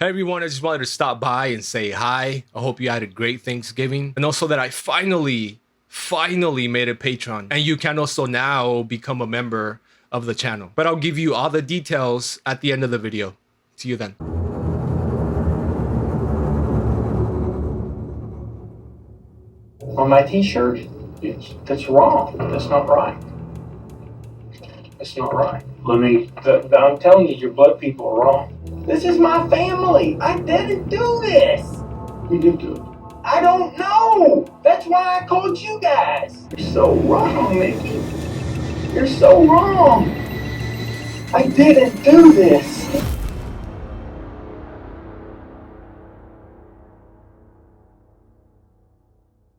Hey everyone, I just wanted to stop by and say hi. I hope you had a great Thanksgiving. And also that I finally made a Patreon. And you can also now become a member of the channel. But I'll give you all the details at the end of the video. See you then. On my t-shirt, that's wrong. That's not right. That's not right. I'm telling you, your blood people are wrong. This is my family. I didn't do this. You did do it. I don't know. That's why I called you guys. You're so wrong, Mickey. You're so wrong. I didn't do this.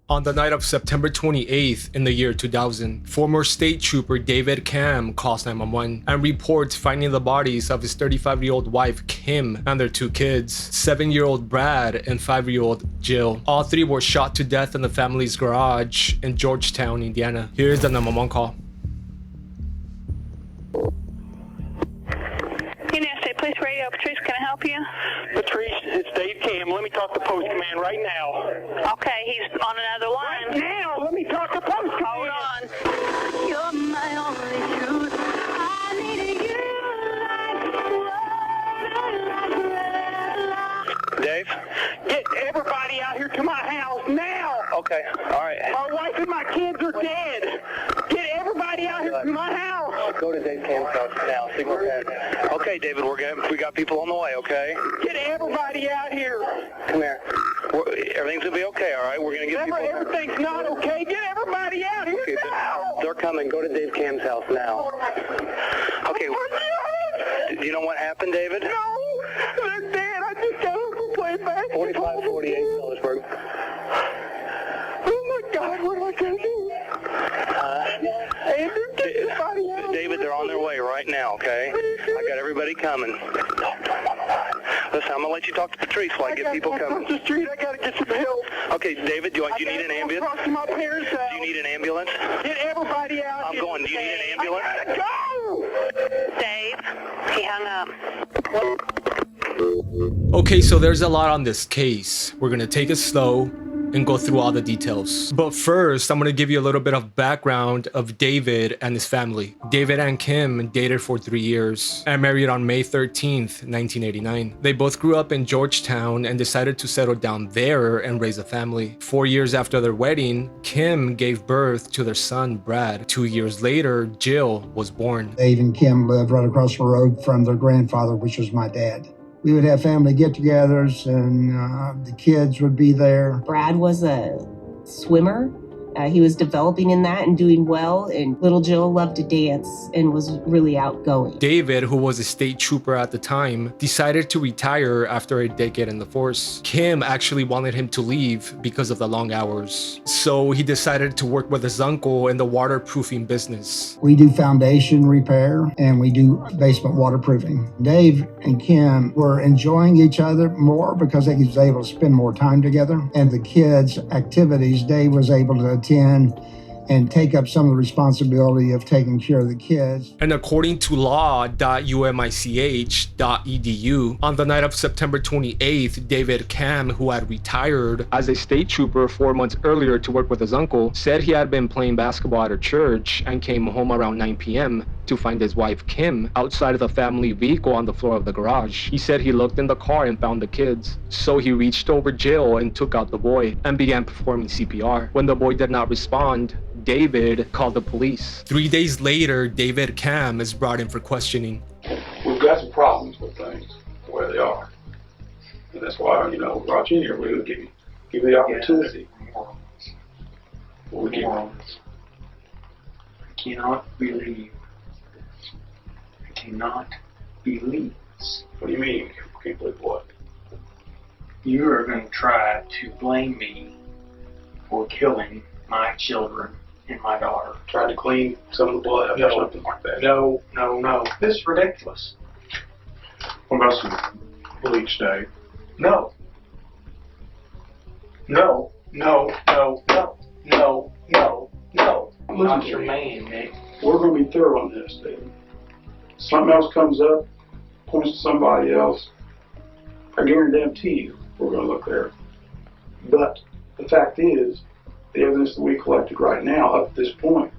On the night of September 28th in the year 2000, former state trooper David Camm calls 911 and reports finding the bodies of his 35-year-old wife Kim and their two kids, 7-year-old Brad and 5-year-old Jill. All three were shot to death in the family's garage in Georgetown, Indiana. Here's the 911 call. United States Police Radio, Patrice, can I help you? Patrice, it's Dave Camm. Let me talk to Post Command right now. Okay, he's on another line. Right now, let me talk to Post Command. Hold on. You're my only truth. I needed you like Dave, get everybody out here to my house now. Okay, all right. My wife and my kids are dead. Get everybody out here to my house. Go to Dave Camm's house now. Signal pad. Okay, David, we got people on the way. Okay. Get everybody out here. Come here. Everything's gonna be okay. All right. We're gonna get people. Everything's not okay. Get everybody out here now. They're coming. Go to Dave Camm's house now. Okay. Do you know what happened, David? No, they're dead. I just got them from playback. 4548 Sellersburg. Oh my God, what am I gonna do? David, they're on their way right now, okay? I got everybody coming. Listen, I'm gonna let you talk to Patrice while I get people coming. The street, I gotta get some help. Okay, David, do you need an ambulance? Do you need an ambulance? Get everybody out. I'm going. Do you need an ambulance? I gotta go! Dave, he hung up. Okay, so there's a lot on this case. We're gonna take it slow and go through all the details. But first, I'm gonna give you a little bit of background of David and his family. David and Kim dated for 3 years and married on May 13th, 1989. They both grew up in Georgetown and decided to settle down there and raise a family. 4 years after their wedding, Kim gave birth to their son, Brad. 2 years later, Jill was born. Dave and Kim lived right across the road from their grandfather, which was my dad. We would have family get-togethers, and the kids would be there. Brad was a swimmer. He was developing in that and doing well, and little Jill loved to dance and was really outgoing. David, who was a state trooper at the time, decided to retire after a decade in the force. Kim actually wanted him to leave because of the long hours. So he decided to work with his uncle in the waterproofing business. We do foundation repair, and we do basement waterproofing. Dave and Kim were enjoying each other more because they was able to spend more time together. And the kids' activities, Dave was able to attend and take up some of the responsibility of taking care of the kids. And according to law.umich.edu, on the night of September 28th, David Camm, who had retired as a state trooper 4 months earlier to work with his uncle, said he had been playing basketball at a church and came home around 9 p.m. to find his wife Kim outside of the family vehicle on the floor of the garage. He said he looked in the car and found the kids. So he reached over Jill and took out the boy and began performing CPR. When the boy did not respond, David called the police. 3 days later, David Camm is brought in for questioning. We've got some problems with things the way they are. And that's why, we brought you in here. We're going to give you the opportunity. I cannot believe this. What do you mean? You can't believe what? You are going to try to blame me for killing my children and my daughter. Trying to clean some of the blood up or something like that. No. This is ridiculous. What about some bleach, Dave? No. I'm not your man, Nick. We're going to be thorough on this, Dave. Something else comes up, points to somebody else, I guarantee you we're going to look there. But the fact is, the evidence that we collected right now up to this point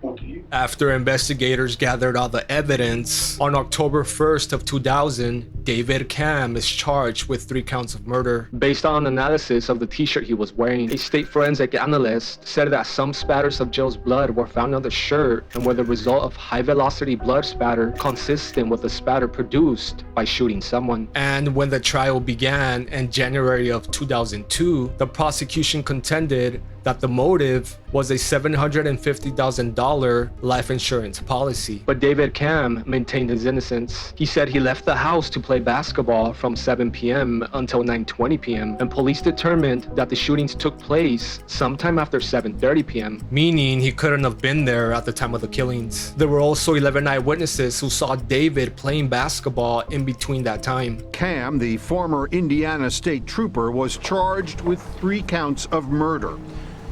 went to you. After investigators gathered all the evidence, on October 1st of 2000, David Camm is charged with 3 counts of murder. Based on analysis of the t-shirt he was wearing, a state forensic analyst said that some spatters of Jill's blood were found on the shirt and were the result of high-velocity blood spatter consistent with the spatter produced by shooting someone. And when the trial began in January of 2002, the prosecution contended that the motive was a $750,000 life insurance policy. But David Camm maintained his innocence. He said he left the house to play basketball from 7 p.m. until 9:20 p.m. and police determined that the shootings took place sometime after 7:30 p.m. meaning he couldn't have been there at the time of the killings. There were also 11 eyewitnesses who saw David playing basketball in between that time. Camm, the former Indiana state trooper, was charged with 3 counts of murder.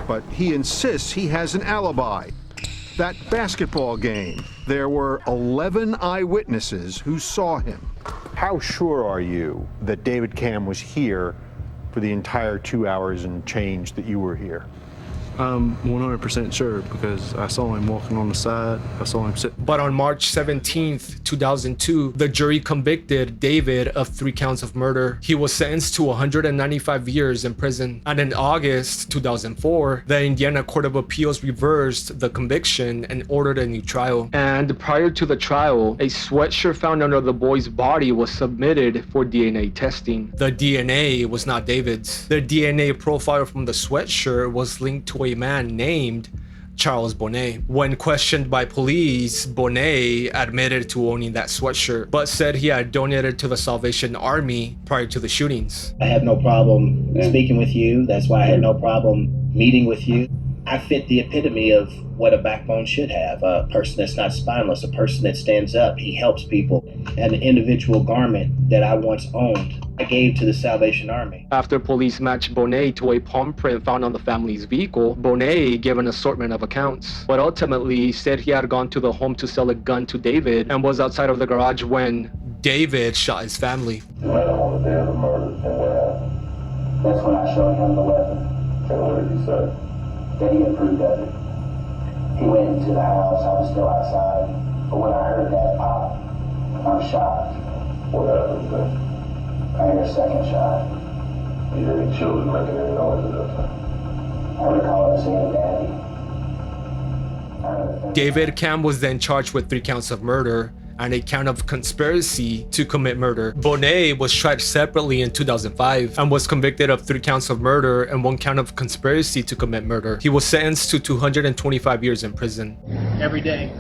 But he insists he has an alibi. That basketball game, there were 11 eyewitnesses who saw him. How sure are you that David Camm was here for the entire 2 hours and change that you were here? I'm 100% sure because I saw him walking on the side. I saw him sitting. But on March 17th, 2002, the jury convicted David of 3 counts of murder. He was sentenced to 195 years in prison. And in August 2004, the Indiana Court of Appeals reversed the conviction and ordered a new trial. And prior to the trial, a sweatshirt found under the boy's body was submitted for DNA testing. The DNA was not David's. The DNA profile from the sweatshirt was linked to a man named Charles Bonnet. When questioned by police, Bonnet admitted to owning that sweatshirt, but said he had donated to the Salvation Army prior to the shootings. I had no problem speaking with you. That's why I had no problem meeting with you. I fit the epitome of what a backbone should have. A person that's not spineless, a person that stands up. He helps people. An individual garment that I once owned, I gave to the Salvation Army. After police matched Bonnet to a palm print found on the family's vehicle, Bonnet gave an assortment of accounts, but ultimately said he had gone to the home to sell a gun to David and was outside of the garage when David shot his family. Right on the day of the murder, and what happened? That's when I showed him the weapon. And what did he say? That he approved of it. He went into the house, I was still outside, but when I heard that pop, I'm shocked. What happened then? I heard a second shot. You hear any children making any noise at that time? I recall him saying, Daddy. David Camm was then charged with 3 counts of murder and a count of conspiracy to commit murder. Bonnet was tried separately in 2005 and was convicted of 3 counts of murder and 1 count of conspiracy to commit murder. He was sentenced to 225 years in prison. Every day,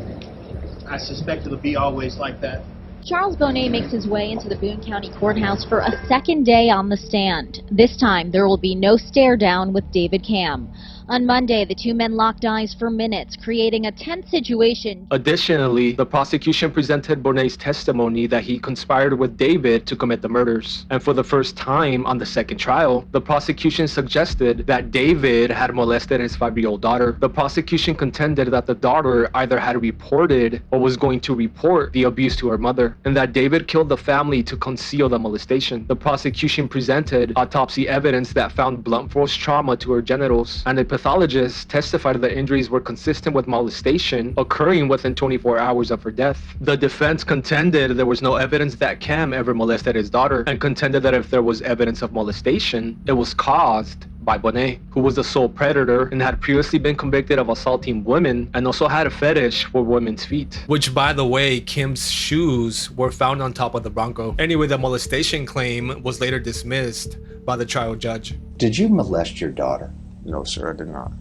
I suspect it'll be always like that. Charles Bonnet makes his way into the Boone County Courthouse for a second day on the stand. This time, there will be no stare down with David Camm. On Monday, the 2 men locked eyes for minutes, creating a tense situation. Additionally, the prosecution presented Bonnet's testimony that he conspired with David to commit the murders. And for the first time on the 2nd trial, the prosecution suggested that David had molested his 5-year-old daughter. The prosecution contended that the daughter either had reported or was going to report the abuse to her mother, and that David killed the family to conceal the molestation. The prosecution presented autopsy evidence that found blunt force trauma to her genitals, and a pathologists testified that injuries were consistent with molestation occurring within 24 hours of her death. The defense contended there was no evidence that Camm ever molested his daughter and contended that if there was evidence of molestation, it was caused by Bonnet, who was the sole predator and had previously been convicted of assaulting women and also had a fetish for women's feet. Which, by the way, Kim's shoes were found on top of the Bronco. Anyway, the molestation claim was later dismissed by the trial judge. Did you molest your daughter? No, sir, I did not.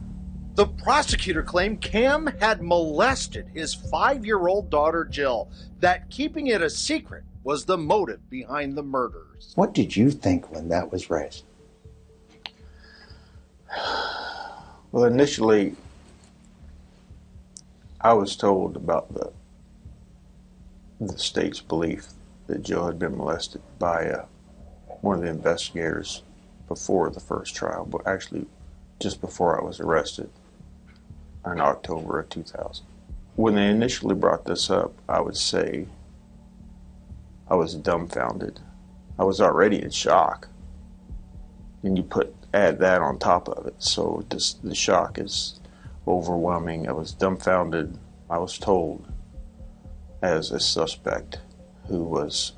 The prosecutor claimed Camm had molested his 5-year-old daughter, Jill, that keeping it a secret was the motive behind the murders. What did you think when that was raised? Well, initially, I was told about the state's belief that Jill had been molested by one of the investigators before the first trial, but actually just before I was arrested in October of 2000. When they initially brought this up, I would say I was dumbfounded I was already in shock. And you add that on top of it. So the shock is overwhelming. I was dumbfounded. I was told as a suspect who was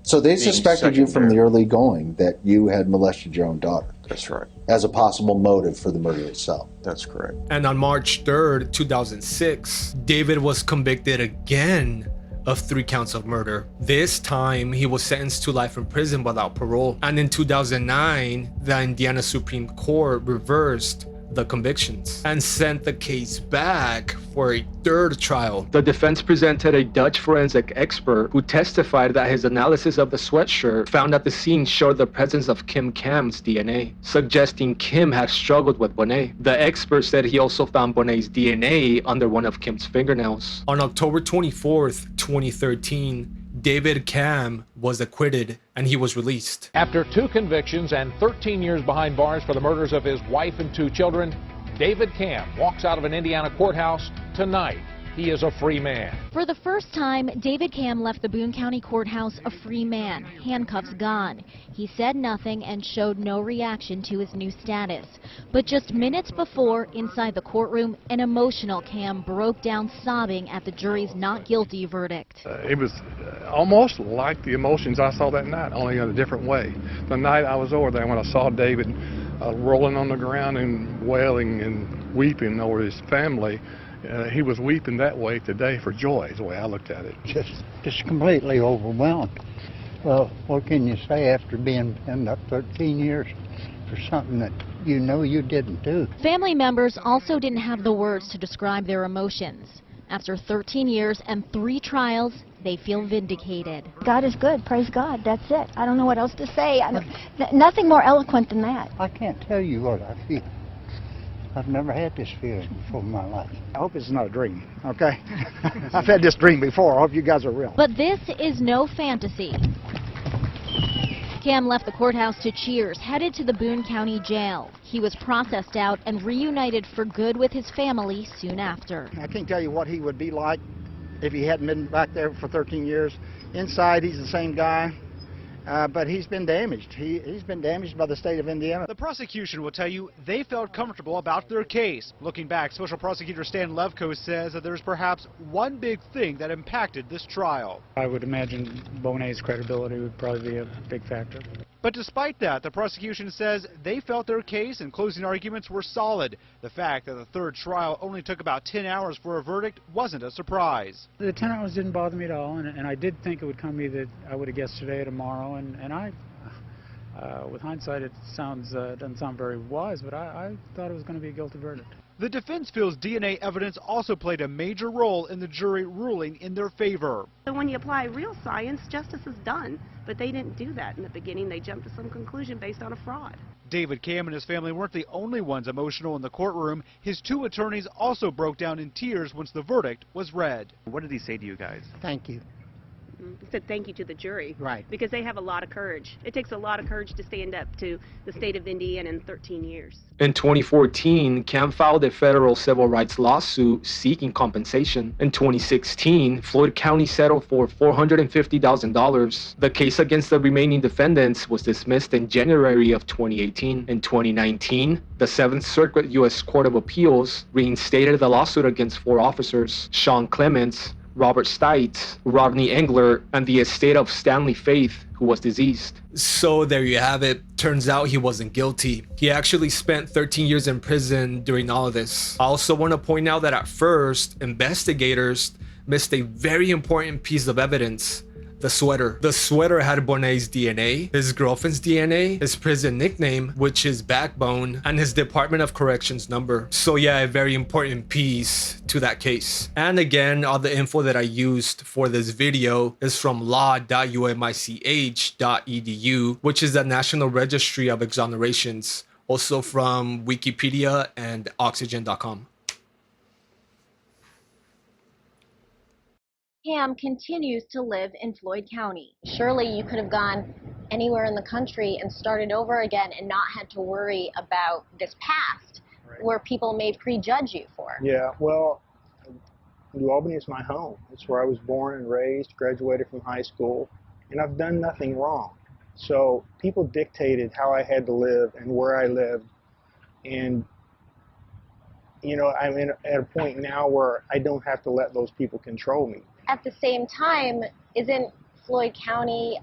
So they being suspected you from the secondary. early going that you had molested your own daughter. That's right. As a possible motive for the murder itself. That's correct. And on March 3rd, 2006, David was convicted again of 3 counts of murder. This time, he was sentenced to life in prison without parole. And in 2009, the Indiana Supreme Court reversed the convictions and sent the case back for a 3rd trial. The defense presented a Dutch forensic expert who testified that his analysis of the sweatshirt found at the scene showed the presence of Camm's DNA, suggesting Kim had struggled with Bonet. The expert said he also found Bonet's DNA under one of Kim's fingernails. On October 24th, 2013, David Camm was acquitted and he was released. After 2 convictions and 13 years behind bars for the murders of his wife and 2 children, David Camm walks out of an Indiana courthouse tonight. He is a free man. For the first time, David Camm left the Boone County Courthouse a free man, handcuffs gone. He said nothing and showed no reaction to his new status. But just minutes before, inside the courtroom, an emotional Camm broke down sobbing at the jury's not guilty verdict. It was almost like the emotions I saw that night, only in a different way. The night I was over there when I saw David rolling on the ground and wailing and weeping over his family, he was weeping that way today for joy, is the way I looked at it. Just completely overwhelmed. Well, what can you say after being in up 13 years for something that you know you didn't do? Family members also didn't have the words to describe their emotions. After 13 years and 3 trials, they feel vindicated. God is good. Praise God. That's it. I don't know what else to say. Nothing more eloquent than that. I can't tell you what I feel. I've never had this feeling before in my life. I hope it's not a dream, okay? I've had this dream before. I hope you guys are real. But this is no fantasy. Camm left the courthouse to Cheers, headed to the Boone County Jail. He was processed out and reunited for good with his family soon after. I can't tell you what he would be like if he hadn't been back there for 13 years. Inside, he's the same guy. But he's been damaged. He's been damaged by the state of Indiana. The prosecution will tell you they felt comfortable about their case. Looking back, Special Prosecutor Stan Levko says that there's perhaps one big thing that impacted this trial. I would imagine Bonet's credibility would probably be a big factor. But despite that, the prosecution says they felt their case and closing arguments were solid. The fact that the 3rd trial only took about 10 hours for a verdict wasn't a surprise. The 10 hours didn't bother me at all, and I did think it would come either I would have guessed today or tomorrow, and I, with hindsight, it doesn't sound very wise, but I thought it was going to be a guilty verdict. The defense feels DNA evidence also played a major role in the jury ruling in their favor. So when you apply real science, justice is done, but they didn't do that in the beginning. They jumped to some conclusion based on a fraud. David Camm and his family weren't the only ones emotional in the courtroom. His 2 attorneys also broke down in tears once the verdict was read. What did he say to you guys? Thank you. He said thank you to the jury. Right. Because they have a lot of courage. It takes a lot of courage to stand up to the state of Indiana in 13 years. In 2014, Camm filed a federal civil rights lawsuit seeking compensation. In 2016, Floyd County settled for $450,000. The case against the remaining defendants was dismissed in January of 2018. In 2019, the 7th Circuit U.S. Court of Appeals reinstated the lawsuit against 4 officers: Sean Clements, Robert Stites, Rodney Engler, and the estate of Stanley Faith, who was deceased. So there you have it. Turns out he wasn't guilty. He actually spent 13 years in prison during all of this. I also want to point out that at first, investigators missed a very important piece of evidence: the sweater. The sweater had Bonet's DNA, his girlfriend's DNA, his prison nickname, which is Backbone, and his Department of Corrections number. So yeah, a very important piece to that case. And again, all the info that I used for this video is from law.umich.edu, which is the National Registry of Exonerations, also from Wikipedia and Oxygen.com. Camm continues to live in Floyd County. Surely you could have gone anywhere in the country and started over again and not had to worry about this past, right, where people may prejudge you for. Yeah, well, New Albany is my home. It's where I was born and raised, graduated from high school, and I've done nothing wrong. So people dictated how I had to live and where I lived. And, you know, I'm at a point now where I don't have to let those people control me. At the same time, isn't Floyd County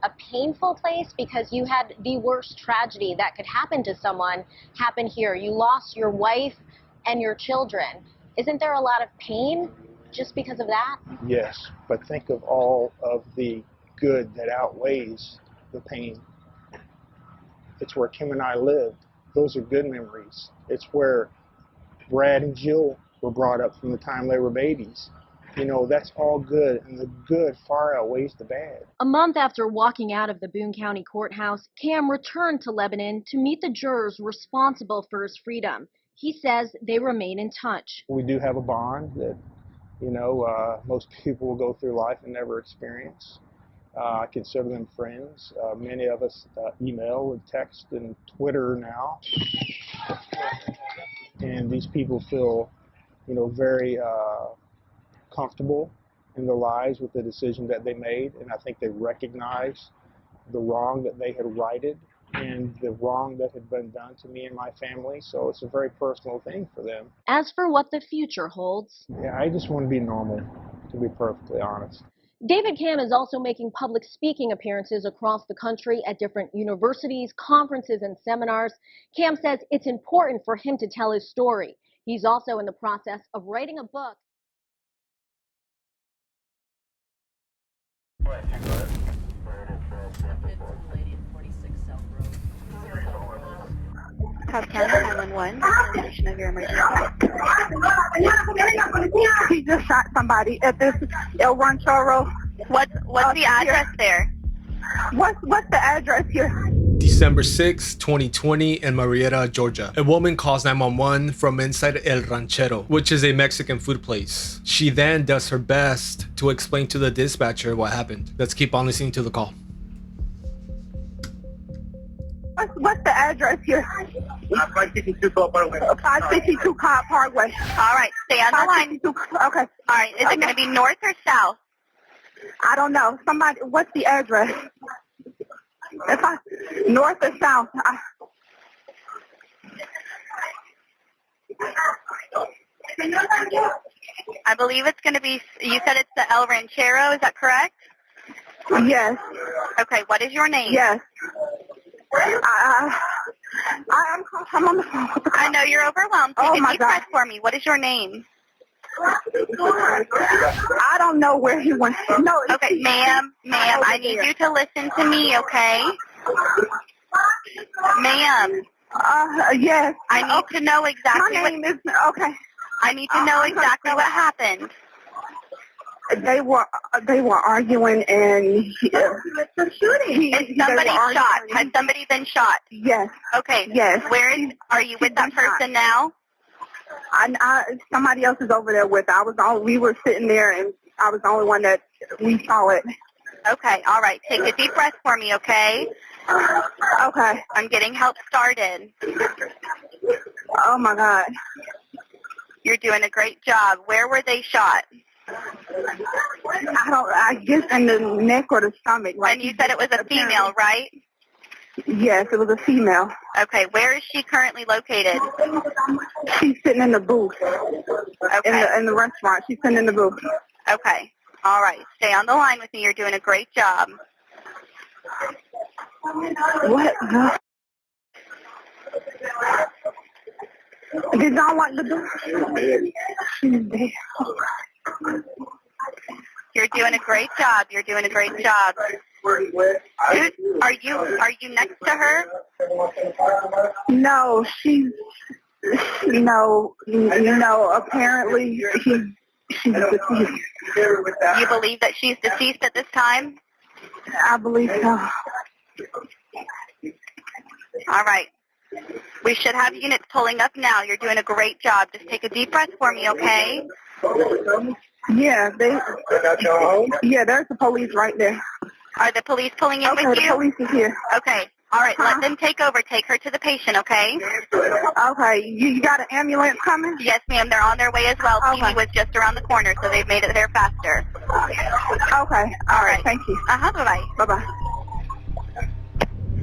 a painful place? Because you had the worst tragedy that could happen to someone happen here. You lost your wife and your children. Isn't there a lot of pain just because of that? Yes, but think of all of the good that outweighs the pain. It's where Kim and I lived. Those are good memories. It's where Brad and Jill were brought up from the time they were babies. You know, that's all good, and the good far outweighs the bad. A month after walking out of the Boone County Courthouse, Camm returned to Lebanon to meet the jurors responsible for his freedom. He says they remain in touch. We do have a bond that, you know, most people will go through life and never experience. I consider them friends. Many of us email and text and Twitter now. And these people feel, you know, very comfortable in their lives with the decision that they made, and I think they recognize the wrong that they had righted and the wrong that had been done to me and my family, so it's a very personal thing for them. As for what the future holds, Yeah, I just want to be normal, to be perfectly honest. David Camm is also making public speaking appearances across the country at different universities, conferences, and seminars. Camm says it's important for him to tell his story. He's also in the process of writing a book. Cobb County 911, destination of your emergency. He just shot somebody at this El Ranchero. What's the address there? What's the address here? December 6, 2020 in Marietta, Georgia. A woman calls 911 from inside El Ranchero, which is a Mexican food place. She then does her best to explain to the dispatcher what happened. Let's keep on listening to the call. What's the address here? 562 Cobb Parkway. 562 Cobb Parkway. All right, stay on the line. Okay. All right, is it going to be north or south? I don't know. Somebody, what's the address? North or south? I believe it's going to be, you said it's the El Ranchero, is that correct? Yes. Okay, what is your name? Yes. I'm on the phone. I know you're overwhelmed. Take a deep breath for me. What is your name? I don't know where he went. No. Okay, ma'am, I need you to listen to me, okay? Ma'am. Yes. I need to know exactly My name is, okay. I need to know exactly what happened. They were arguing and is somebody shot? Has somebody been shot? Yes. Okay. Yes. Are you with that person now? Somebody else is over there with. We were sitting there and I was the only one that we saw it. Okay. All right. Take a deep breath for me, okay? Okay. I'm getting help started. Oh my God. You're doing a great job. Where were they shot? I guess in the neck or the stomach. And you said it was a female, right? Yes, it was a female. Okay, where is she currently located? She's sitting in the booth. Okay. In the restaurant. She's sitting in the booth. Okay. All right. Stay on the line with me. You're doing a great job. What? Did y'all like the door? She's dead. You're doing a great job. You're doing a great job. Are you next to her? No, apparently she's deceased. You believe that she's deceased at this time? I believe so. All right. We should have units pulling up now. You're doing a great job. Just take a deep breath for me, okay? Yeah, there's the police right there. Are the police pulling in with you? Okay, the police is here. Okay. All right, let them take over. Take her to the patient, okay? Okay. You got an ambulance coming? Yes, ma'am. They're on their way as well. Okay. TV was just around the corner, so they've made it there faster. Okay. All right. Thank you. Bye-bye. Bye-bye.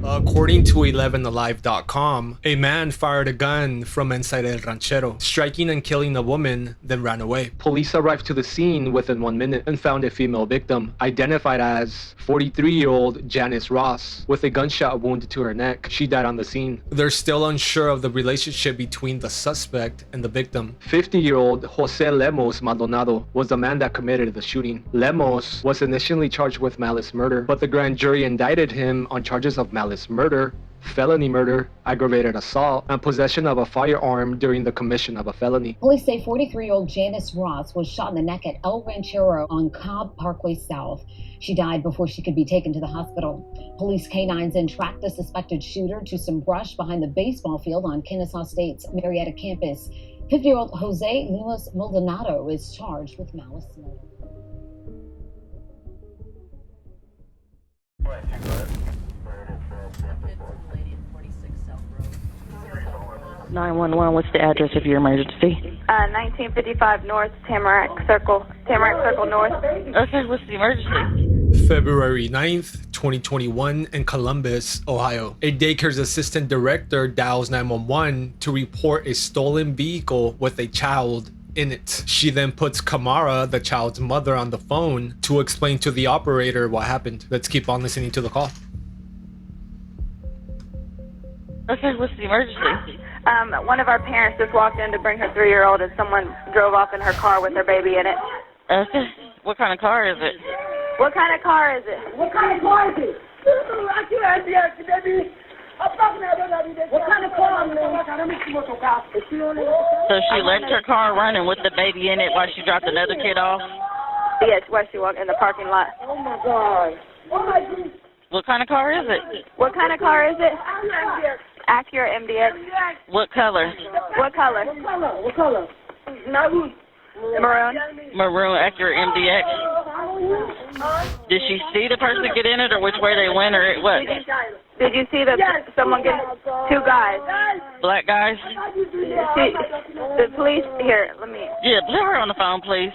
According to 11alive.com, a man fired a gun from inside El Ranchero, striking and killing a woman, then ran away. Police arrived to the scene within 1 minute and found a female victim, identified as 43-year-old Janice Ross, with a gunshot wound to her neck. She died on the scene. They're still unsure of the relationship between the suspect and the victim. 50-year-old Jose Lemus Maldonado was the man that committed the shooting. Lemus was initially charged with malice murder, but the grand jury indicted him on charges of malice murder, felony murder, aggravated assault, and possession of a firearm during the commission of a felony. Police say 43-year-old Janice Ross was shot in the neck at El Ranchero on Cobb Parkway South. She died before she could be taken to the hospital. Police canines then tracked the suspected shooter to some brush behind the baseball field on Kennesaw State's Marietta campus. 50-year-old Jose Lemus Maldonado is charged with malice murder. 911, what's the address of your emergency? 1955 North, Tamarack Circle North. Okay, what's the emergency? February 9th, 2021 in Columbus, Ohio. A daycare's assistant director dials 911 to report a stolen vehicle with a child in it. She then puts Kamara, the child's mother, on the phone to explain to the operator what happened. Let's keep on listening to the call. Okay, what's the emergency? One of our parents just walked in to bring her 3-year-old and someone drove off in her car with her baby in it. Okay, what kind of car is it? What kind of car is it? What kind of car is it? What kind of car is it? So she left her car running with the baby in it while she dropped another kid off? Yes, where she walked in the parking lot. Oh my God. Oh my God. What kind of car is it? What kind of car is it? Acura MDX. What color? What color? What color? Maroon. Maroon Acura MDX. Did she see the person get in it, or which way they went, or what? Did you see someone get 2 guys? Black guys? The police, here, let me. Yeah, put her on the phone, please.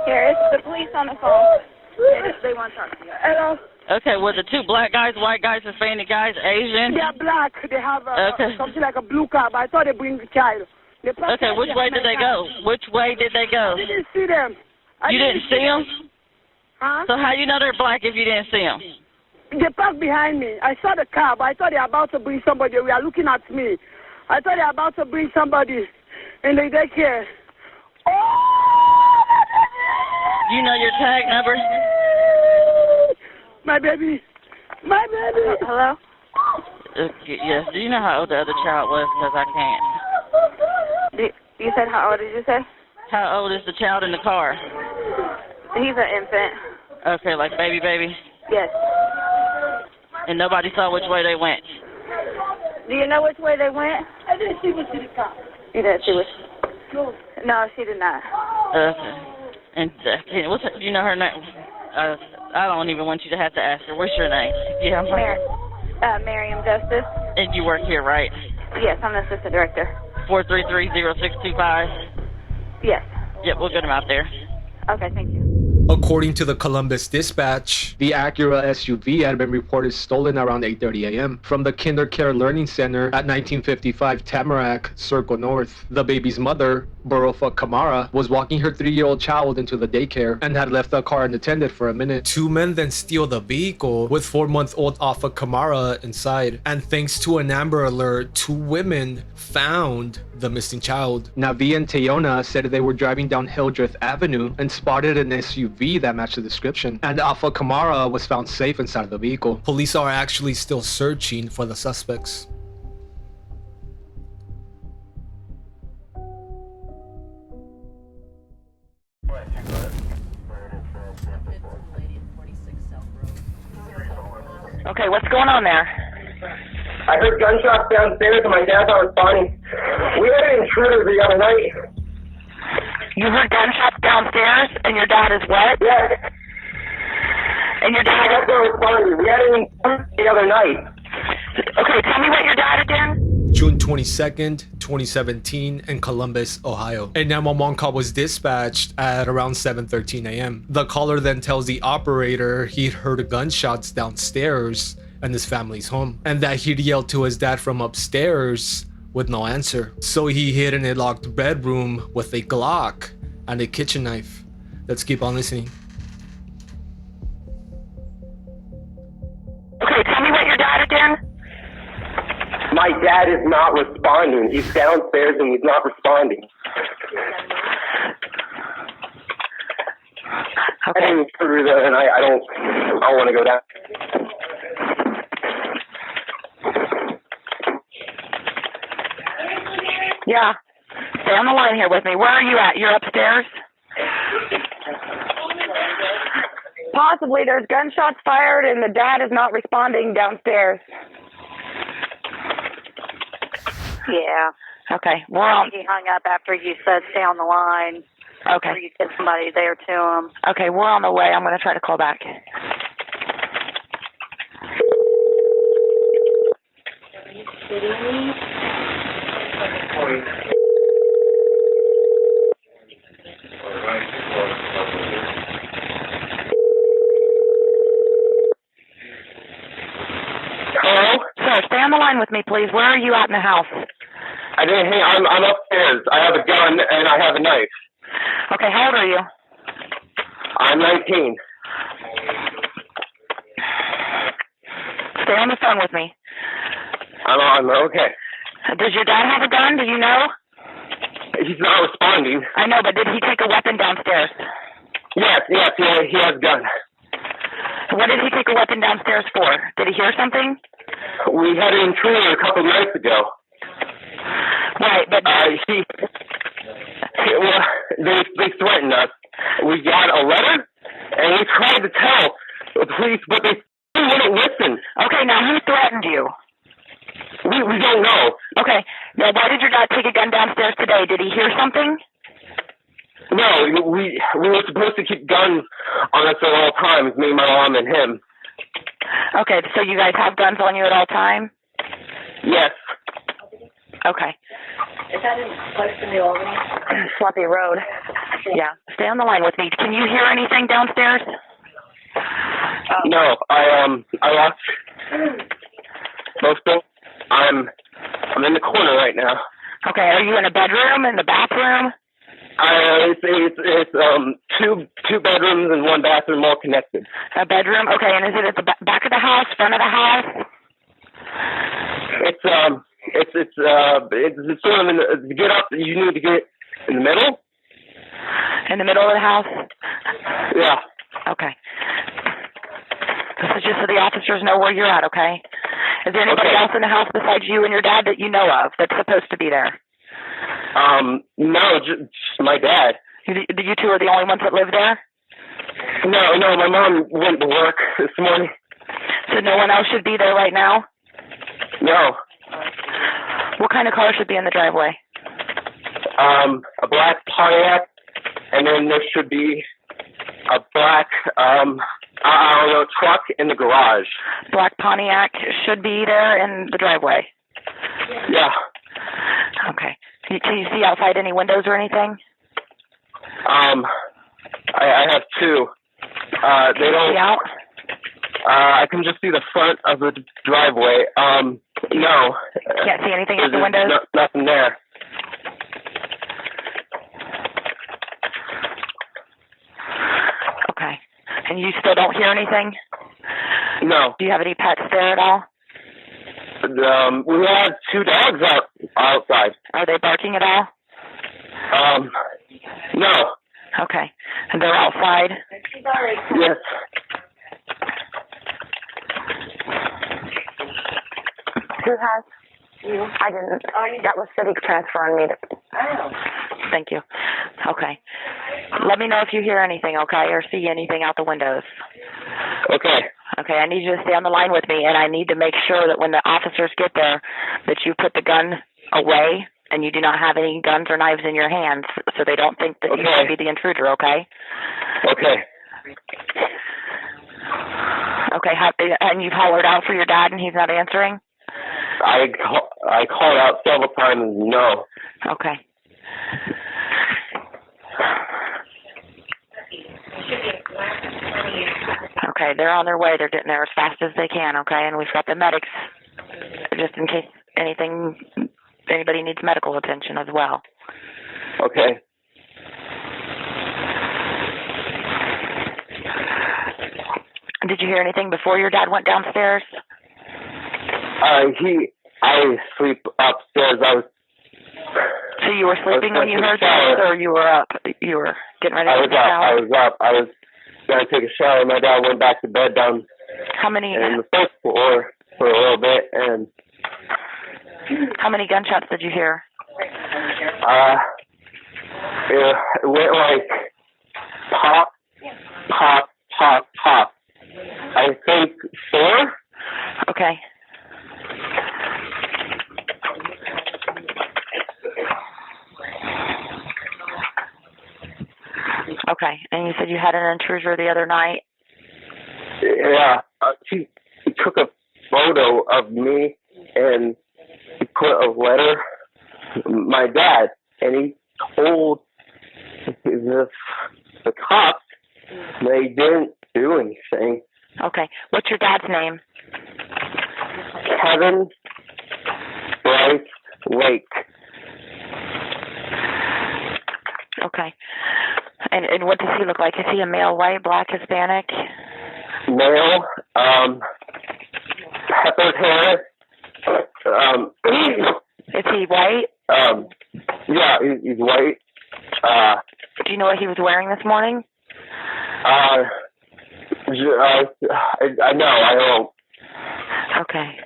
Here, it's the police on the phone. They want to talk to you. Hello. Okay, were the 2 black guys, white guys, Hispanic guys, Asian? They are black. They have something like a blue car, but I thought they bring the child. Okay, which way did they go? Which way did they go? I didn't see them. You didn't see them? Huh? So how you know they're black if you didn't see them? They parked behind me. I saw the car, but I thought they were about to bring somebody. They were looking at me. I thought they were about to bring somebody in the daycare. Do you know your tag number? My baby. My baby. Hello? Yes. Do you know how old the other child was? Because I can't. You said how old did you say? How old is the child in the car? He's an infant. Okay, like baby? Yes. And nobody saw which way they went? Do you know which way they went? I didn't see what's in the car. You didn't see which? No, she did not. Okay. And do you know her name? I don't even want you to have to ask her. What's your name? Yeah, Miriam Justice. And you work here, right? Yes, I'm the assistant director. 433-0625? Yes. Yep, we'll get them out there. Okay, thank you. According to the Columbus Dispatch, the Acura SUV had been reported stolen around 8:30 a.m. from the Kinder Care Learning Center at 1955 Tamarack Circle North. The baby's mother, Bertholet Kamara, was walking her 3-year-old child into the daycare and had left the car unattended for a minute. 2 men then steal the vehicle with 4-month-old Alpha Kamara inside. And thanks to an Amber Alert, 2 women found the missing child. Navi and Jonah said they were driving down Hildreth Avenue and spotted an SUV that matched the description, and Alpha Kamara was found safe inside the vehicle. Police are actually still searching for the suspects. Okay, what's going on there? I heard gunshots downstairs and my dad's not responding. We had an intruder the other night. You heard gunshots downstairs and your dad is what? Yes. And your dad is not responding. We had an intruder the other night. Okay, tell me what your dad again? June 22nd, 2017 in Columbus, Ohio. A 911 call was dispatched at around 7:13 a.m. The caller then tells the operator he'd heard gunshots downstairs and his family's home, and that he'd yelled to his dad from upstairs with no answer. So he hid in a locked bedroom with a Glock and a kitchen knife. Let's keep on listening. Okay, tell me what your dad again? My dad is not responding. He's downstairs and he's not responding. Okay. And I don't want to go down. Yeah. Stay on the line here with me. Where are you at? You're upstairs? Possibly. There's gunshots fired and the dad is not responding downstairs. Yeah. Okay. We're on. He hung up after you said stay on the line. Okay. Or you said somebody there to him. Okay, we're on the way. I'm going to try to call back. Hello? Sir, stay on the line with me, please. Where are you at in the house? I'm upstairs. I have a gun and I have a knife. Okay, how old are you? I'm 19. Stay on the phone with me. I'm okay. Does your dad have a gun? Do you know? He's not responding. I know, but did he take a weapon downstairs? Yes, he has a gun. What did he take a weapon downstairs for? Did he hear something? We had an intruder a couple nights ago. Right, but they threatened us. We got a letter, and we tried to tell the police, but they wouldn't listen. Okay, now who threatened you? We don't know. Okay, now why did your dad take a gun downstairs today? Did he hear something? No, we were supposed to keep guns on us at all times, me, my mom, and him. Okay, so you guys have guns on you at all time? Yes. Okay. Is that close to New Albany? Sloppy Road. Yeah. Stay on the line with me. Can you hear anything downstairs? No, I lost most of. I'm in the corner right now. Okay. Are you in a bedroom? In the bathroom? It's two bedrooms and one bathroom all connected. A bedroom? Okay. And is it at the back of the house, front of the house? It's sort of to get up. You need to get in the middle. In the middle of the house? Yeah. Okay. This is just so the officers know where you're at, okay? Is there anybody else in the house besides you and your dad that you know of that's supposed to be there? No, just my dad. You two are the only ones that live there? No, my mom went to work this morning. So no one else should be there right now? No. What kind of car should be in the driveway? A black Pontiac, and then there should be a black, truck in the garage. Black Pontiac should be there in the driveway? Yeah. Okay. Can you see outside any windows or anything? I have two. They don't. See out? I can just see the front of the driveway. No. Can't see anything out the windows? Nothing there. Okay. And you still don't hear anything? No. Do you have any pets there at all? We have two dogs outside. Are they barking at all? No. Okay. And they're outside? Yes. Who has? You. I didn't. That was City transferring me to. Thank you. Okay. Let me know if you hear anything, okay, or see anything out the windows. Okay. Okay, I need you to stay on the line with me, and I need to make sure that when the officers get there, that you put the gun away and you do not have any guns or knives in your hands, so they don't think that you might be the intruder, okay? Okay. Okay, and you've hollered out for your dad and he's not answering? I called out several times, no. Okay. Okay, they're on their way. They're getting there as fast as they can, okay? And we've got the medics just in case anybody needs medical attention as well. Okay. Did you hear anything before your dad went downstairs? I sleep upstairs. So you were sleeping when you heard this, or you were up? You were getting ready to take a shower? I was up. I was going to take a shower. My dad went back to bed down How many? in the first floor for a little bit, and How many gunshots did you hear? it went like pop, pop, pop, pop. I think 4. Okay. Okay, and you said you had an intruder the other night? Yeah, he took a photo of me and he put a letter, my dad, and he told the cops they didn't do anything. Okay, what's your dad's name? Kevin Bryce Lake. Okay. And what does he look like? Is he a male, white, black, Hispanic? Male, peppered hair. Is he white? Yeah, he's white. Do you know what he was wearing this morning? I know, I don't. Okay.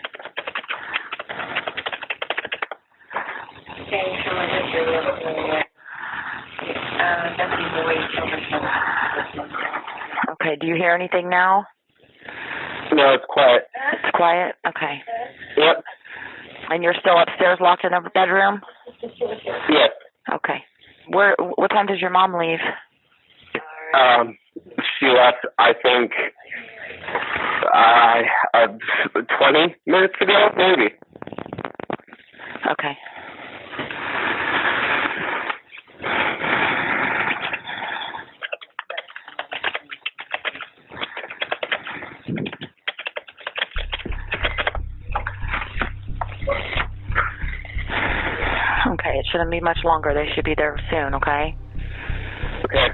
Okay, do you hear anything now? No, it's quiet. It's quiet? Okay. Yep. And you're still upstairs locked in the bedroom? Yes. Okay. What time does your mom leave? She left, I think, 20 minutes ago, maybe. Okay. Okay, it shouldn't be much longer. They should be there soon, okay? Okay.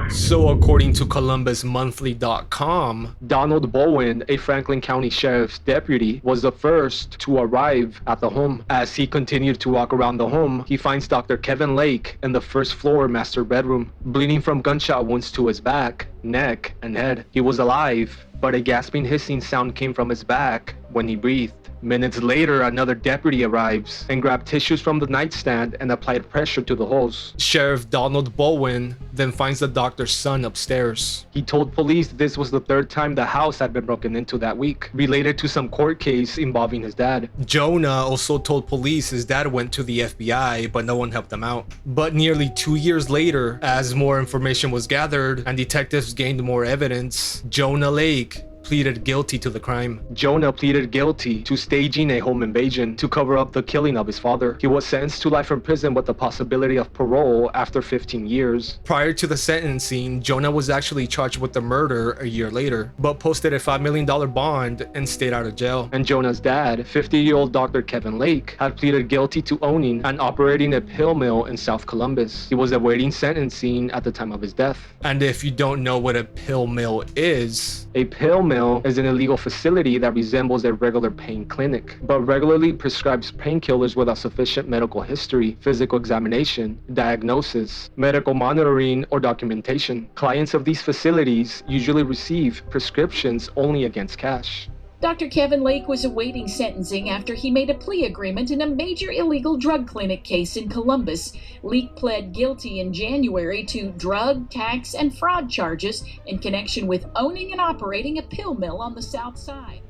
So according to ColumbusMonthly.com, Donald Bowen, a Franklin County Sheriff's deputy, was the first to arrive at the home. As he continued to walk around the home, he finds Dr. Kevin Lake in the first floor master bedroom, bleeding from gunshot wounds to his back, neck, and head. He was alive, but a gasping, hissing sound came from his back when he breathed. Minutes later, another deputy arrives and grabbed tissues from the nightstand and applied pressure to the holes. Sheriff Donald Bowen then finds the doctor's son upstairs. He told police this was the 3rd time the house had been broken into that week, related to some court case involving his dad. Jonah also told police his dad went to the FBI, but no one helped him out. But nearly 2 years later, as more information was gathered and detectives gained more evidence, Jonah Lake pleaded guilty to the crime. Jonah pleaded guilty to staging a home invasion to cover up the killing of his father. He was sentenced to life in prison with the possibility of parole after 15 years. Prior to the sentencing, Jonah was actually charged with the murder a year later, but posted a $5 million bond and stayed out of jail. And Jonah's dad, 50-year-old Dr. Kevin Lake, had pleaded guilty to owning and operating a pill mill in South Columbus. He was awaiting sentencing at the time of his death. And if you don't know what a pill mill is, a pill mill is an illegal facility that resembles a regular pain clinic, but regularly prescribes painkillers without sufficient medical history, physical examination, diagnosis, medical monitoring, or documentation. Clients of these facilities usually receive prescriptions only against cash. Dr. Kevin Lake was awaiting sentencing after he made a plea agreement in a major illegal drug clinic case in Columbus. Lake pled guilty in January to drug, tax, and fraud charges in connection with owning and operating a pill mill on the South Side.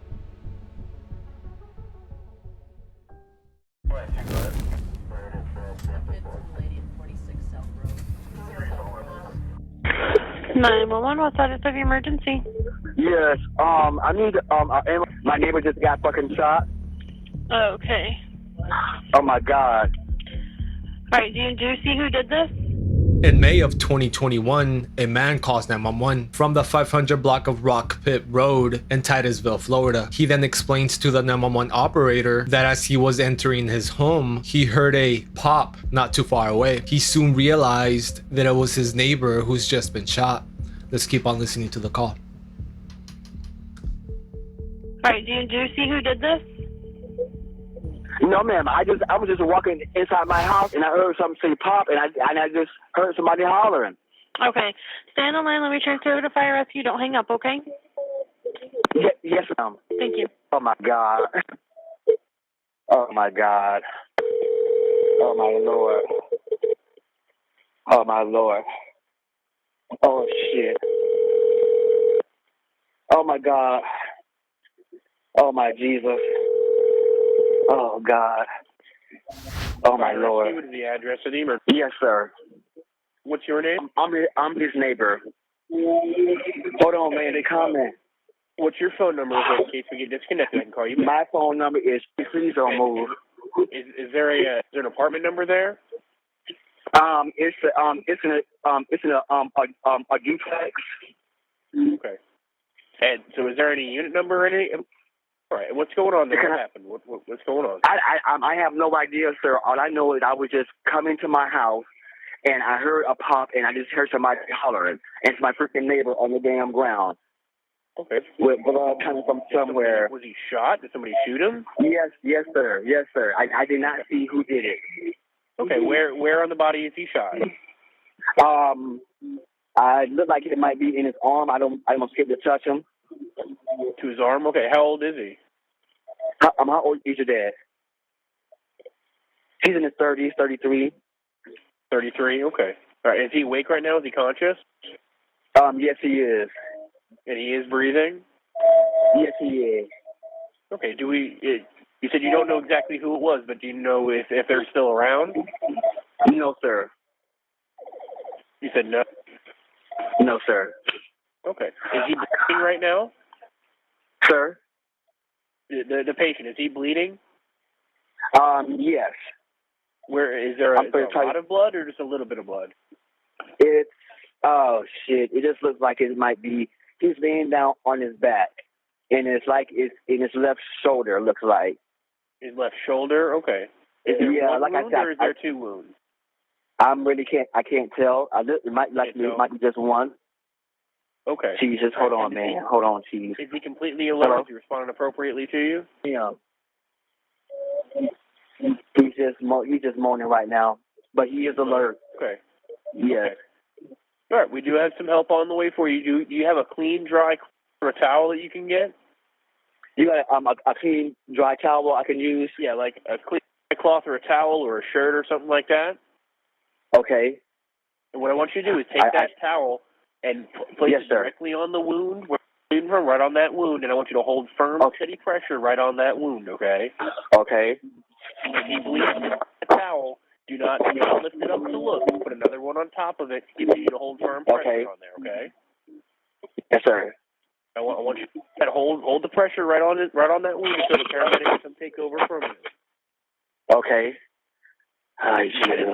911, what status of the emergency? Yes, I need, my neighbor just got fucking shot. Okay. Oh my God. Alright, do you see who did this? In May of 2021, a man calls 911 from the 500 block of Rock Pit Road in Titusville, Florida. He then explains to the 911 operator that as he was entering his home, he heard a pop not too far away. He soon realized that it was his neighbor who's just been shot. Let's keep on listening to the call. All right, do you see who did this? No, ma'am. I was just walking inside my house and I heard something say pop and I just heard somebody hollering. Okay. Stay on the line. Let me transfer over to fire rescue. Don't hang up, okay? Yes, ma'am. Thank you. Oh my God. Oh my God. Oh my Lord. Oh my Lord. Oh shit. Oh my God. Oh my Jesus. Oh God. Oh my Lord. What is the address of the emergency? Yes, sir. What's your name? I'm his neighbor. Hold on, man. They coming. What's your phone number in case we get disconnected? I can call you back. My phone number is. Please don't move. Is there an apartment number there? It's a duplex. Okay. And so, is there any unit number or any? All right. What's going on there? What happened? What's going on? I have no idea, sir. All I know is I was just coming to my house and I heard a pop and I just heard somebody hollering. And it's my freaking neighbor on the damn ground. Okay. With blood coming from somewhere. Was he shot? Did somebody shoot him? Yes, sir. Yes, sir. I did not see who did it. Okay. Where on the body is he shot? I look like it might be in his arm. I'm scared to touch him. To his arm? Okay. How old is he? How old is your dad? He's in his 30s, 33. 33? Okay. All right. Is he awake right now? Is he conscious? Yes, he is. And he is breathing? Yes, he is. Okay. You said you don't know exactly who it was, but do you know if they're still around? No, sir. You said no? No, sir. Okay. Is he bleeding right now? Sir? The patient, is he bleeding? Yes. Where is there a lot of blood or just a little bit of blood? It's shit. It just looks like it might be he's laying down on his back. And it's like it's in his left shoulder, looks like. His left shoulder? Okay. Is there one wound or is there two wounds? I can't tell. It might be just one. Okay. Jesus, hold on, man. Hold on, Jesus. Is he completely alert? Hello? Is he responding appropriately to you? Yeah. He's just moaning right now, but he is alert. Okay. Yes. Okay. All right. We do have some help on the way for you. Do you have a clean, dry or a towel that you can get? You got a clean, dry towel I can use? Yeah, like a clean cloth or a towel or a shirt or something like that. Okay. And what I want you to do is take that towel and place it directly on the wound, where you're bleeding from, right on that wound, and I want you to hold firm, steady pressure right on that wound, okay? Okay. If you bleed the towel, do not lift it up to look. Put another one on top of it, giving you to hold firm pressure on there, okay? Yes, sir. I want you to hold the pressure right on that wound until the paramedics come take over from you. Okay. I see it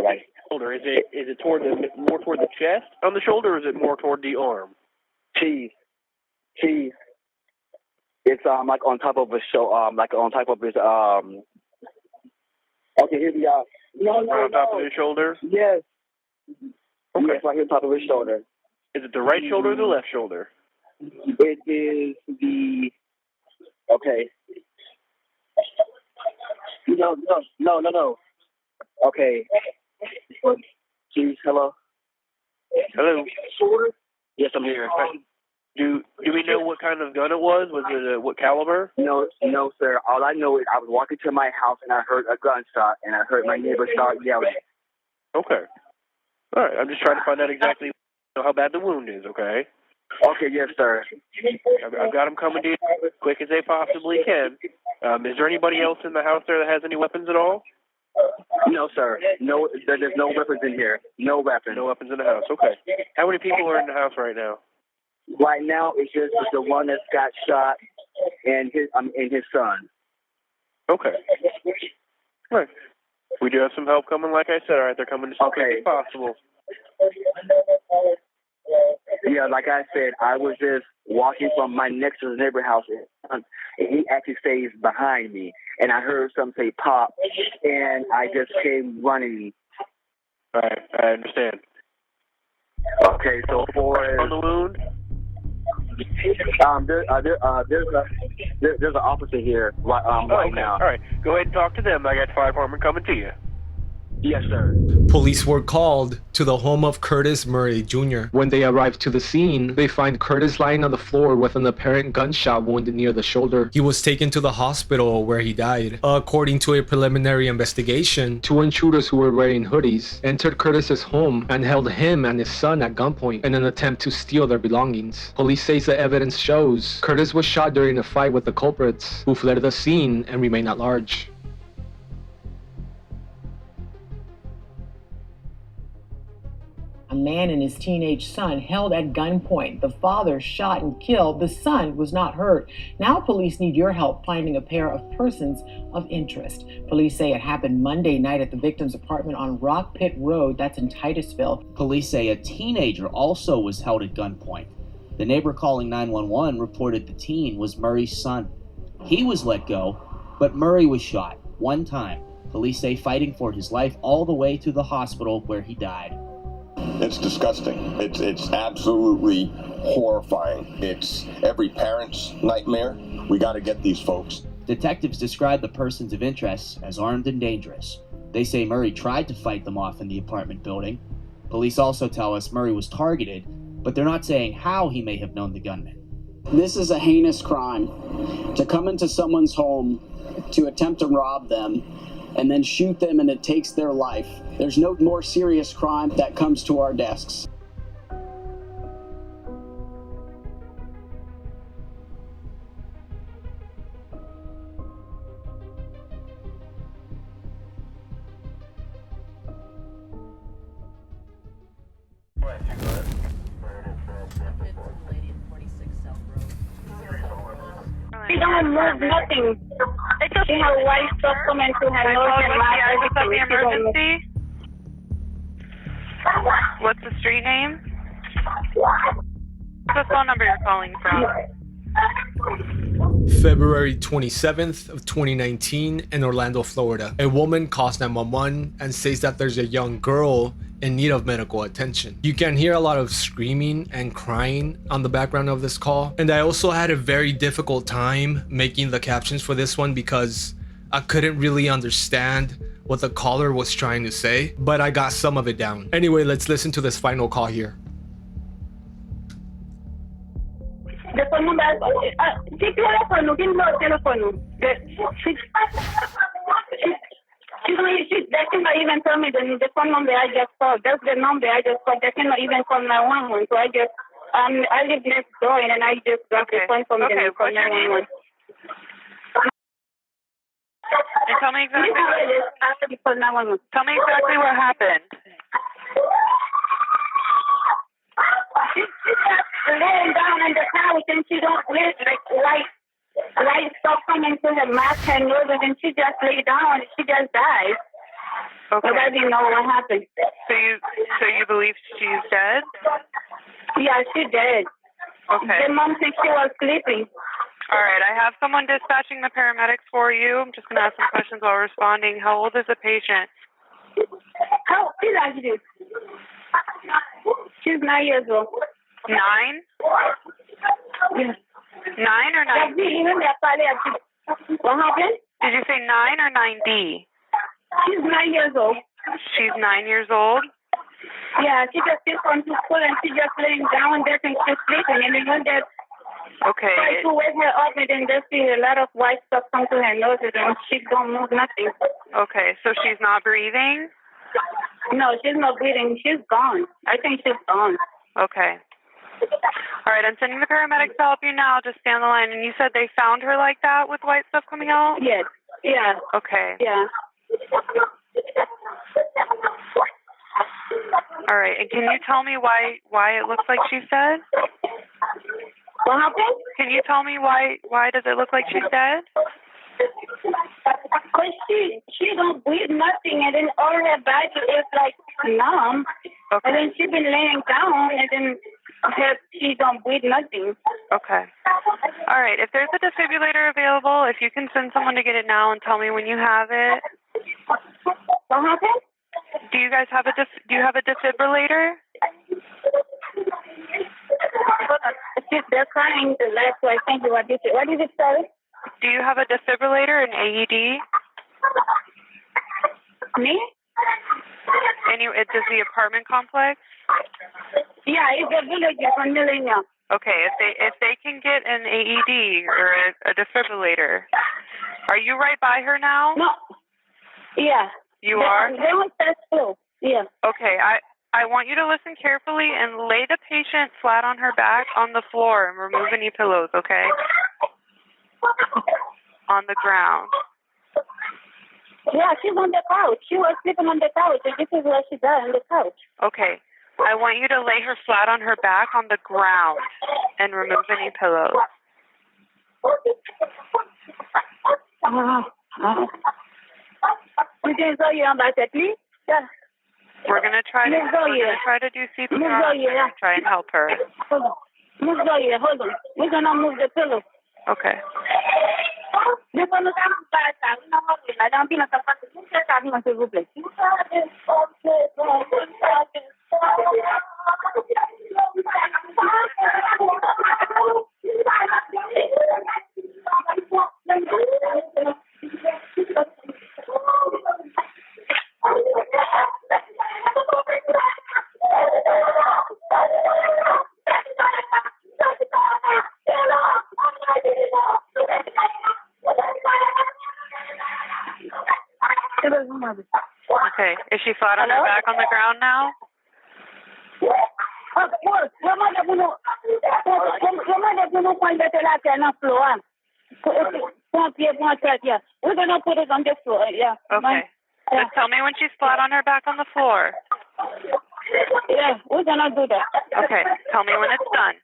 right. Shoulder. Is it more toward the chest on the shoulder, or is it more toward the arm? Cheese. It's like on top of his like on top of his Okay, here we are. No, right on top of his shoulder. Yes. Okay. Yes, right here on top of his shoulder. Is it the right shoulder or the left shoulder? It is the. Okay. No. Okay. Please, hello. Hello. Yes, I'm here. Do we know what kind of gun it was? Was it what caliber? No, sir. All I know is I was walking to my house and I heard a gunshot and I heard my neighbor start yelling. Okay. All right. I'm just trying to find out exactly how bad the wound is. Okay. Okay. Yes, sir. I've got them coming to you as quick as they possibly can. Is there anybody else in the house there that has any weapons at all? No, sir. No, there's no weapons in here. No weapons. No weapons in the house. Okay. How many people are in the house right now? Right now, it's just the one that's got shot and his son. Okay. All right. We do have some help coming, like I said. All right, they're coming as quick as possible. Yeah, like I said, I was just walking from my next to the neighbor house, and he actually stays behind me. And I heard something say pop, and I just came running. All right, I understand. Okay, so for on the wound, there's an officer here right now. All right, go ahead and talk to them. I got the fire department coming to you. Yes, sir. Police were called to the home of Curtis Murray Jr. When they arrived to the scene, they find Curtis lying on the floor with an apparent gunshot wound near the shoulder. He was taken to the hospital where he died. According to a preliminary investigation, 2 intruders who were wearing hoodies entered Curtis's home and held him and his son at gunpoint in an attempt to steal their belongings. Police says the evidence shows Curtis was shot during a fight with the culprits, who fled the scene and remain at large. A man and his teenage son held at gunpoint. The father shot and killed. The son was not hurt. Now police need your help finding a pair of persons of interest. Police say it happened Monday night at the victim's apartment on Rock Pit Road, that's in Titusville. Police say a teenager also was held at gunpoint. The neighbor calling 911 reported the teen was Murray's son. He was let go, but Murray was shot one time. Police say fighting for his life all the way to the hospital where he died. It's disgusting. It's absolutely horrifying. It's every parent's nightmare. We got to get these folks. Detectives describe the persons of interest as armed and dangerous. They say Murray tried to fight them off in the apartment building. Police also tell us Murray was targeted, but they're not saying how he may have known the gunman. This is a heinous crime. To come into someone's home, to attempt to rob them, and then shoot them and it takes their life. There's no more serious crime that comes to our desks. She don't move nothing. She has white stuff coming to her nose and mouth. What's up, the emergency? What's the street name? What's the phone number you're calling from? February 27th of 2019 in Orlando, Florida. A woman calls 911 and says that there's a young girl in need of medical attention. You can hear a lot of screaming and crying on the background of this call. And I also had a very difficult time making the captions for this one because I couldn't really understand what the caller was trying to say, but I got some of it down. Anyway, let's listen to this final call here. The phone number, take your telephone, give me your telephone. They cannot even tell me the phone number I just called. That's the number I just called. They cannot even call 911. So I live next door and I just got the phone from them to call 911. And tell me exactly what happened. She's laying down on the couch and she don't live like white stuff coming to her mouth and nose and she just lay down and she just died. Okay. But I didn't know what happened. So you believe she's dead? Yeah, she's dead. Okay. The mom thinks she was sleeping. All right, I have someone dispatching the paramedics for you. I'm just going to ask some questions while responding. How old is the patient? How old is she? She's 9 years old. 9? Yes. 9 or 9D? What happened? Did you say 9 or 9D? She's 9 years old. She's 9 years old? Yeah, she just came from school and she just laying down there and she's sleeping and then one day okay. Try to wake her up and then just see a lot of white stuff come to her nose and she don't move nothing. Okay, so she's not breathing? No, she's not breathing. She's gone. I think she's gone. Okay. All right, I'm sending the paramedics to help you now. Just stay on the line. And you said they found her like that with white stuff coming out? Yes. Yeah. Okay. Yeah. All right, and can you tell me why it looks like she's dead? What happened? Can you tell me why does it look like she's dead? Because she don't breathe nothing, and then all her body is like numb. Okay. And then she been laying down, and then she don't breathe nothing. Okay. All right. If there's a defibrillator available, if you can send someone to get it now and tell me when you have it. What happened? Do you guys have do you have a defibrillator? They're crying the last one. Thank you. What did it say? Do you have a defibrillator, an AED? Me? Does the apartment complex? Yeah, it's a village from Millennium. Okay, if they can get an AED or a defibrillator, are you right by her now? No. Yeah. You are? They were first floor. Yeah. Okay, I want you to listen carefully and lay the patient flat on her back on the floor and remove any pillows, okay? On the ground. Yeah, she's on the couch. She was sleeping on the couch, and this is what she does on the couch. Okay. I want you to lay her flat on her back on the ground and remove any pillows. We can go here on that, please. Yeah. We're gonna try to do CPR and try and help her. Hold on. Hold on. We're gonna move the pillow. Okay. Okay. Is she flat on her back on the ground now? We're gonna put it on the floor. Yeah. Okay. Just tell me when she's flat on her back on the floor. Yeah, we're gonna do that. Okay. Tell me when it's done.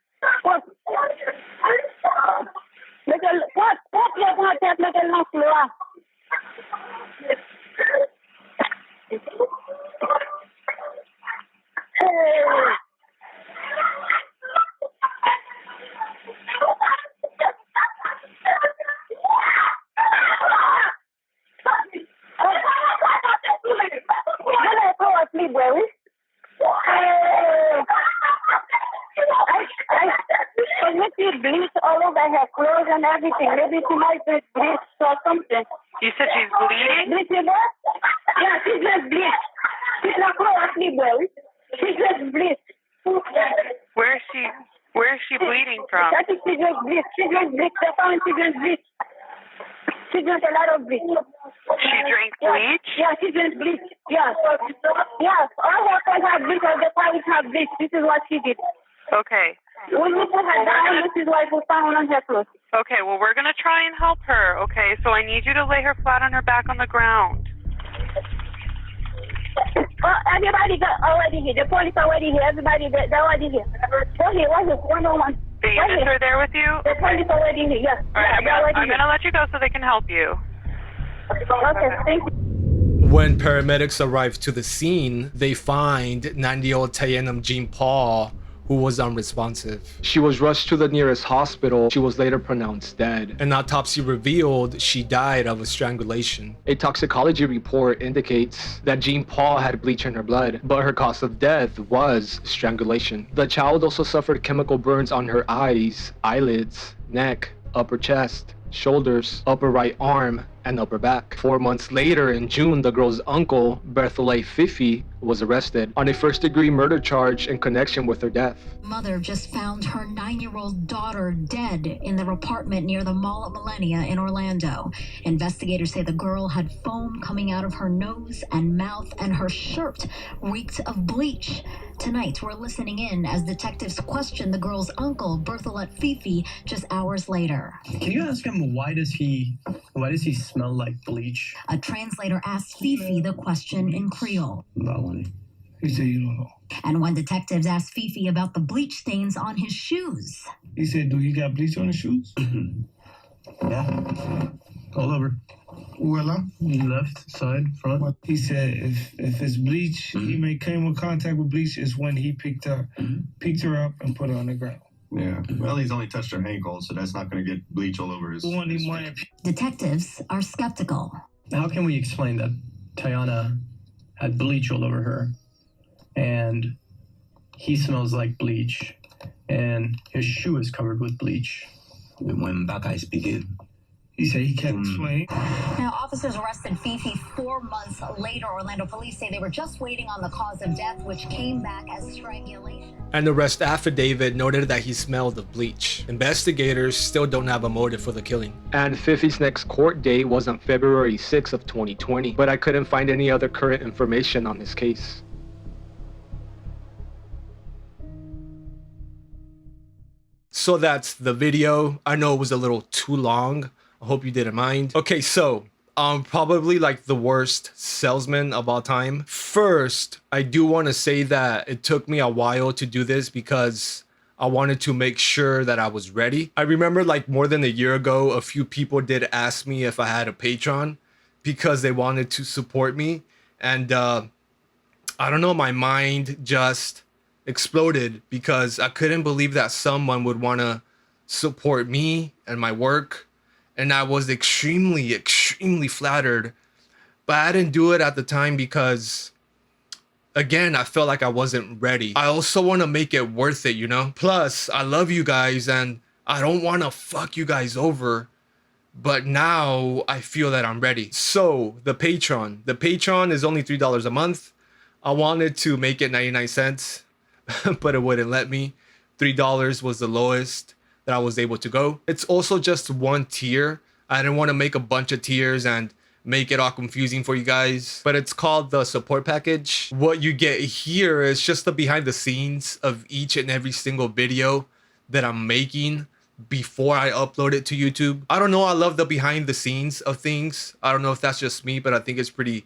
Bleach all over her clothes and everything. Maybe she might be bleach or something. You said she's bleeding? Bleaching her? Yeah, she just bleach. She's not asleep, boy. She just bleach. Where is she bleeding from? I think she just bleach. She just bleach. They found she just bleach. She drank a lot of bleach. She drank bleach? Yeah, she drank bleach. Yeah. Yeah, all her friends have bleach, all the parents have bleach. This is what she did. Okay. When we put her down, this is what we found on her clothes. Okay, well, we're going to try and help her, okay? So I need you to lay her flat on her back on the ground. Everybody already here. The police already here. Everybody, they're already here. Go here. What's it? 101. The units are there with you? The police already here. Yes. All right, I'm going to let you go so they can help you. Okay, thank you. When paramedics arrived to the scene, they find 90-year-old Tayenam Jean Paul, who was unresponsive. She was rushed to the nearest hospital. She was later pronounced dead. An autopsy revealed she died of a strangulation. A toxicology report indicates that Jean Paul had bleach in her blood, but her cause of death was strangulation. The child also suffered chemical burns on her eyes, eyelids, neck, upper chest, shoulders, upper right arm, and upper back. 4 months later, in June, the girl's uncle, Bertholet Fify, was arrested on a first-degree murder charge in connection with her death. Mother just found her 9-year-old daughter dead in their apartment near the Mall at Millennia in Orlando. Investigators say the girl had foam coming out of her nose and mouth, and her shirt reeked of bleach. Tonight, we're listening in as detectives question the girl's uncle, Bertholet Fify, just hours later. Can you ask him why does he smell like bleach? A translator asked Fify the question in Creole. He said you don't know. And when detectives asked Fify about the bleach stains on his shoes. He said, do you got bleach on his shoes? Yeah. All over. Left side, front. He said if it's bleach, he may came in contact with bleach is when he picked her up and put her on the ground. Yeah. Well, he's only touched her ankle, so that's not going to get bleach all over his. Detectives are skeptical. How can we explain that Tiana had bleach all over her, and he smells like bleach, and his shoe is covered with bleach? When back I speak it. He said he can't explain. Now, officers arrested Fify 4 months later. Orlando police say they were just waiting on the cause of death, which came back as strangulation. An arrest affidavit noted that he smelled of bleach. Investigators still don't have a motive for the killing. And Fify's next court date was on February 6th of 2020, but I couldn't find any other current information on his case. So that's the video. I know it was a little too long. I hope you didn't mind. Okay, so I'm probably like the worst salesman of all time. First, I do want to say that it took me a while to do this because I wanted to make sure that I was ready. I remember like more than a year ago, a few people did ask me if I had a Patreon because they wanted to support me. And I don't know, my mind just exploded because I couldn't believe that someone would want to support me and my work. And I was extremely, extremely flattered. But I didn't do it at the time because, again, I felt like I wasn't ready. I also want to make it worth it, you know? Plus, I love you guys and I don't want to fuck you guys over. But now I feel that I'm ready. So, the Patreon. The Patreon is only $3 a month. I wanted to make it 99 cents, but it wouldn't let me. $3 was the lowest that I was able to go. It's also just one tier. I didn't want to make a bunch of tiers and make it all confusing for you guys, but it's called the support package. What you get here is just the behind the scenes of each and every single video that I'm making before I upload it to YouTube. I don't know, I love the behind the scenes of things. I don't know if that's just me, but I think it's pretty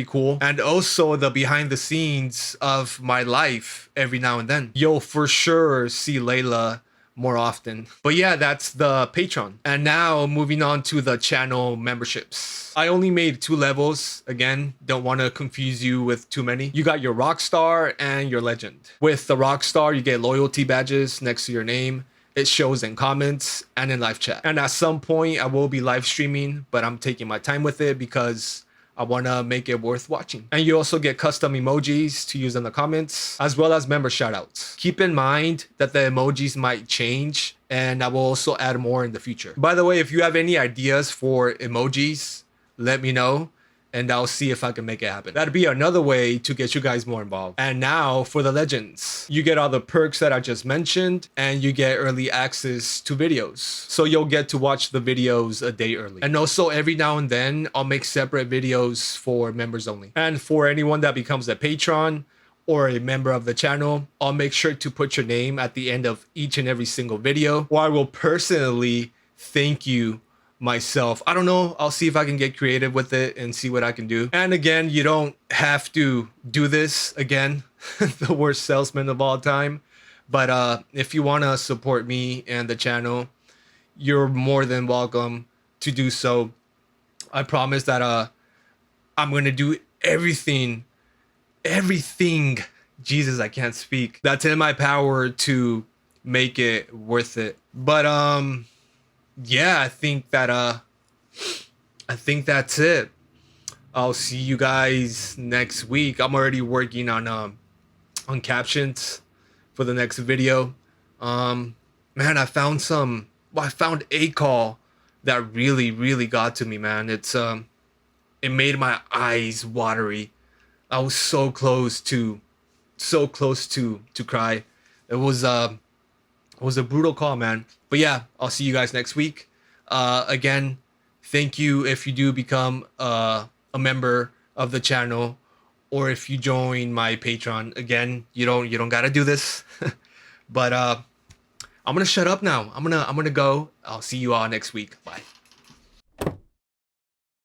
cool. And also the behind the scenes of my life every now and then. You'll for sure see Layla more often. But yeah, that's the Patreon. And now moving on to the channel memberships. I only made 2 levels. Again, don't want to confuse you with too many. You got your Rockstar and your Legend. With the Rockstar, you get loyalty badges next to your name. It shows in comments and in live chat. And at some point I will be live streaming, but I'm taking my time with it because I want to make it worth watching. And you also get custom emojis to use in the comments, as well as member shoutouts. Keep in mind that the emojis might change, and I will also add more in the future. By the way, if you have any ideas for emojis, let me know, and I'll see if I can make it happen. That'd be another way to get you guys more involved. And now for the Legends. You get all the perks that I just mentioned, and you get early access to videos. So you'll get to watch the videos a day early. And also every now and then, I'll make separate videos for members only. And for anyone that becomes a patron or a member of the channel, I'll make sure to put your name at the end of each and every single video, or I will personally thank you myself. I don't know. I'll see if I can get creative with it and see what I can do. And again, you don't have to do this. Again, the worst salesman of all time. But if you want to support me and the channel, you're more than welcome to do so. I promise that I'm going to do everything, Jesus, I can't speak, that's in my power to make it worth it. But yeah, I think that's it. I'll see you guys next week. I'm already working on captions for the next video. Man, I found a call that really got to me, man. It made my eyes watery. I was so close to cry. It was a brutal call, man. But yeah, I'll see you guys next week. Again, thank you if you do become a member of the channel, or if you join my Patreon. Again, you don't gotta do this. But I'm gonna shut up now. I'm gonna go. I'll see you all next week. Bye.